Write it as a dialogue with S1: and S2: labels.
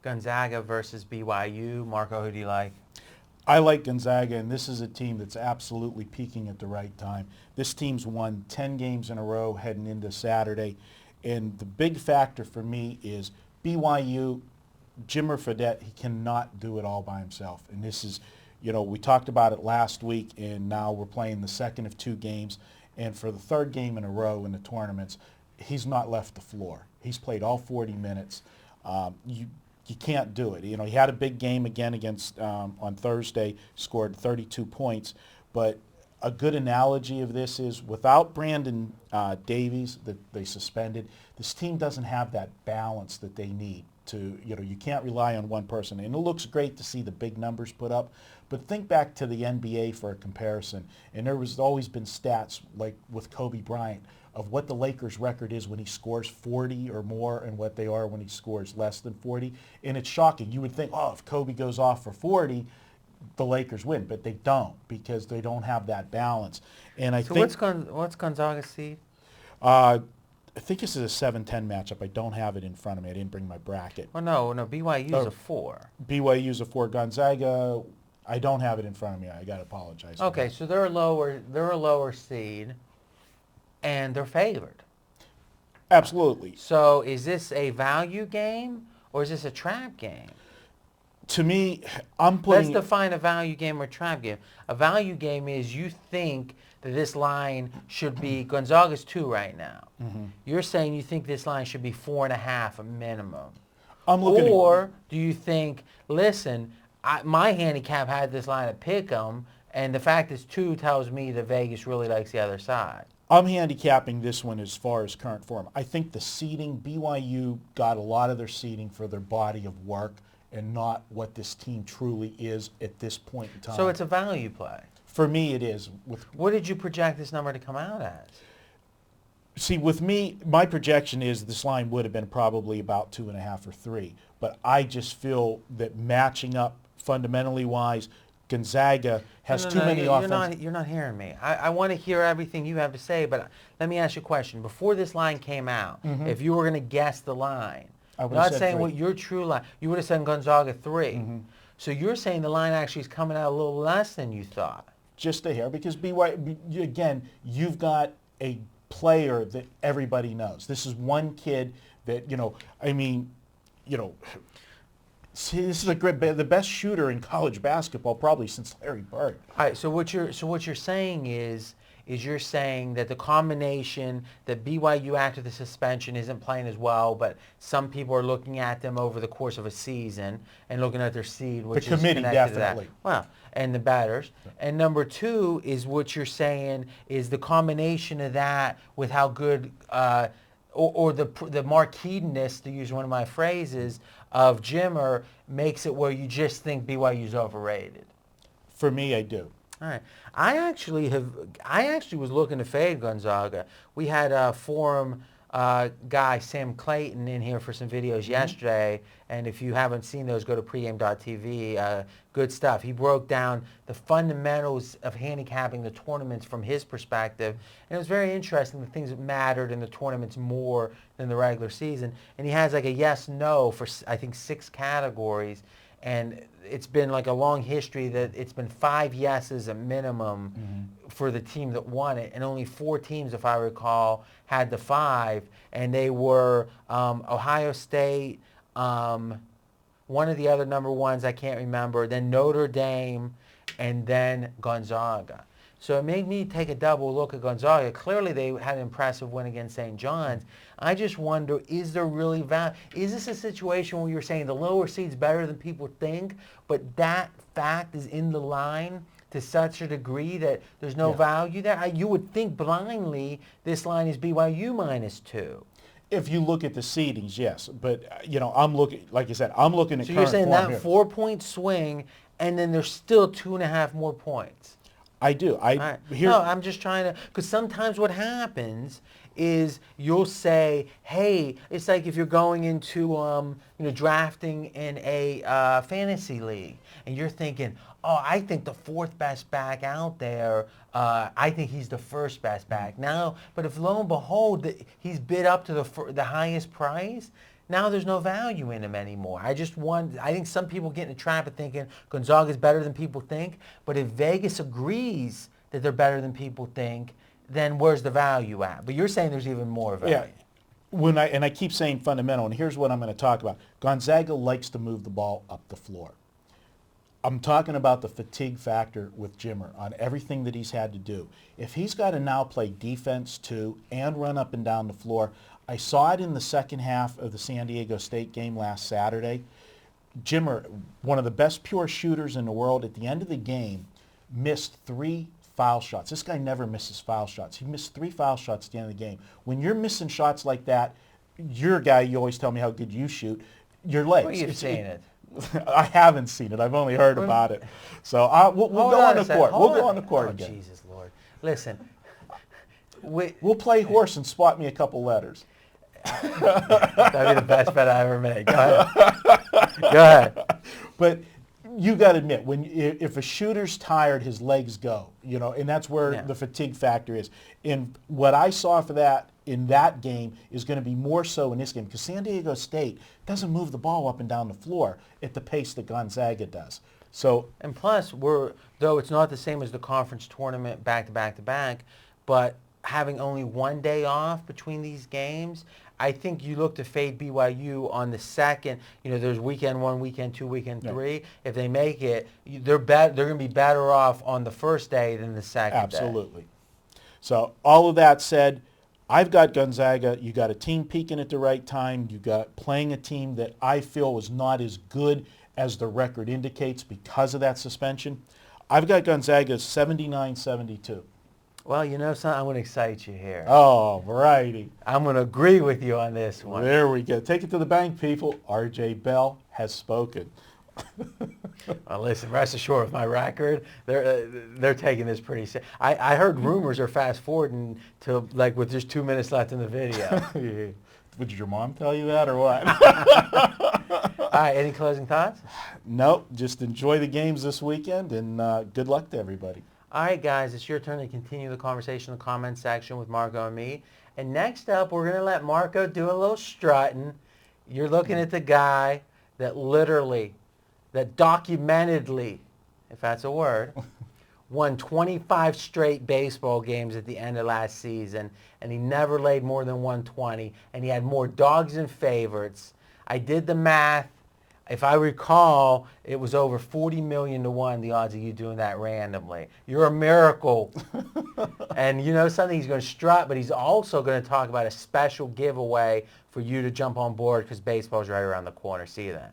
S1: Gonzaga versus BYU. Marco, who do you like?
S2: I like Gonzaga, and this is a team that's absolutely peaking at the right time. This team's won 10 games in a row heading into Saturday, and the big factor for me is BYU, Jimmer Fredette, he cannot do it all by himself. And this is, we talked about it last week, and now we're playing the second of 2 games. And for the third game in a row in the tournaments, he's not left the floor. He's played all 40 minutes. You can't do it. He had a big game again against on Thursday, scored 32 points. But a good analogy of this is without Brandon Davies that they suspended, this team doesn't have that balance that they need. You can't rely on one person. And it looks great to see the big numbers put up, but think back to the NBA for a comparison. And there was always been stats like with Kobe Bryant of what the Lakers' record is when he scores 40 or more and what they are when he scores less than 40. And it's shocking. You would think, if Kobe goes off for 40, the Lakers win, but they don't because they don't have that balance. And I think
S1: what's Gonzaga's seed?
S2: I think this is a 7-10 matchup. I don't have it in front of me. I didn't bring my bracket.
S1: Well, no, BYU's a 4.
S2: BYU's a 4. Gonzaga, I don't have it in front of me. I got to apologize.
S1: Okay, so they're a lower seed, and they're favored.
S2: Absolutely.
S1: So is this a value game or is this a trap game?
S2: To me, I'm putting...
S1: Let's define a value game or trap game. A value game is you think that this line should be, Gonzaga's 2 right now. Mm-hmm. You're saying you think this line should be 4.5 a minimum. Or do you think, listen, my handicap had this line at Pick'em, and the fact it's 2 tells me that Vegas really likes the other side.
S2: I'm handicapping this one as far as current form. I think the seeding, BYU got a lot of their seeding for their body of work and not what this team truly is at this point in time.
S1: So it's a value play.
S2: For me, it is.
S1: What did you project this number to come out as?
S2: See, with me, my projection is this line would have been probably about 2.5 or 3. But I just feel that matching up fundamentally wise, Gonzaga has too many offense.
S1: You're not hearing me. I want to hear everything you have to say, but let me ask you a question. Before this line came out, if you were going to guess the line, I'm not saying
S2: 3.
S1: what your true line, you would have said Gonzaga 3. Mm-hmm. So you're saying the line actually is coming out a little less than you thought.
S2: Just a hair, because BYU, again, you've got a player that everybody knows. This is one kid that, see, this is the best shooter in college basketball probably since Larry Bird.
S1: All right, so what you're saying is you're saying that the combination that BYU after the suspension isn't playing as well, but some people are looking at them over the course of a season and looking at their seed, which
S2: the committee
S1: is connected
S2: definitely.
S1: To that. Well, and the batters. Yeah. And number 2 is what you're saying is the combination of that with how good or the marqueeness, to use one of my phrases, of Jimmer makes it where you just think BYU's overrated.
S2: For me, I do.
S1: All right. I actually was looking to fade Gonzaga. We had a forum guy, Sam Clayton, in here for some videos yesterday, and if you haven't seen those, go to pregame.tv. Good stuff. He broke down the fundamentals of handicapping the tournaments from his perspective, and it was very interesting, the things that mattered in the tournaments more than the regular season. And he has like a yes-no for, I think, 6 categories. And it's been like a long history that it's been 5 yeses a minimum for the team that won it. And only 4 teams, if I recall, had the 5. And they were Ohio State, one of the other number ones I can't remember, then Notre Dame, and then Gonzaga. So it made me take a double look at Gonzaga. Clearly they had an impressive win against St. John's. I just wonder, is there really value? Is this a situation where you're saying the lower seed's better than people think, but that fact is in the line to such a degree that there's no value there? You would think blindly this line is BYU -2.
S2: If you look at the seedings, yes. But, I'm looking, like you said, I'm looking at
S1: current
S2: form.
S1: So you're saying that 4-point swing, and then there's still 2.5 more points.
S2: I do.
S1: No, I'm just trying to, because sometimes what happens is you'll say, hey, it's like if you're going into drafting in a fantasy league, and you're thinking, oh, I think the 4th best back out there, I think he's the 1st best back. Now, but if lo and behold, he's bid up to the highest price, now there's no value in him anymore. I think some people get in a trap of thinking Gonzaga's better than people think, but if Vegas agrees that they're better than people think, then where's the value at? But you're saying there's even more value.
S2: Yeah. I keep saying fundamental, and here's what I'm going to talk about. Gonzaga likes to move the ball up the floor. I'm talking about the fatigue factor with Jimmer on everything that he's had to do. If he's got to now play defense too and run up and down the floor, I saw it in the second half of the San Diego State game last Saturday. Jimmer, one of the best pure shooters in the world, at the end of the game, missed 3 foul shots. This guy never misses foul shots. He missed 3 foul shots at the end of the game. When you're missing shots like that, you're a guy, you always tell me how good you shoot, your legs.
S1: Well, you've seen it.
S2: I haven't seen it. I've only heard about it. So we'll go on the court. We'll go on the court again.
S1: Jesus Lord. Listen.
S2: We'll play horse and spot me a couple letters.
S1: That'd be the best bet I ever made. Go ahead. Go ahead.
S2: But you got to admit, if a shooter's tired, his legs go, and that's where the fatigue factor is. And what I saw for that in that game is going to be more so in this game because San Diego State doesn't move the ball up and down the floor at the pace that Gonzaga does. So,
S1: and plus, though it's not the same as the conference tournament back to back to back, but having only one day off between these games, I think you look to fade BYU on the second. There's weekend 1, weekend 2, weekend 3. If they make it, they're going to be better off on the first day than the second day.
S2: Absolutely. So all of that said, I've got Gonzaga. You got a team peaking at the right time. You got playing a team that I feel was not as good as the record indicates because of that suspension. I've got Gonzaga 79-72.
S1: Well, something, I'm going to excite you here.
S2: Oh, variety.
S1: I'm going to agree with you on this one.
S2: There we go. Take it to the bank, people. R.J. Bell has spoken.
S1: Well, listen, rest assured, with my record, they're taking this pretty serious. I heard rumors are fast forwarding to with just 2 minutes left in the video.
S2: Did your mom tell you that or what?
S1: All right, any closing thoughts?
S2: Nope. Just enjoy the games this weekend and good luck to everybody.
S1: All right, guys, it's your turn to continue the conversation in the comment section with Marco and me. And next up, we're going to let Marco do a little strutting. You're looking at the guy that documentedly, if that's a word, won 25 straight baseball games at the end of last season, and he never laid more than 120, and he had more dogs than favorites. I did the math. If I recall, it was over 40 million to 1, the odds of you doing that randomly. You're a miracle. And something, he's going to strut, but he's also going to talk about a special giveaway for you to jump on board because baseball's right around the corner. See you then.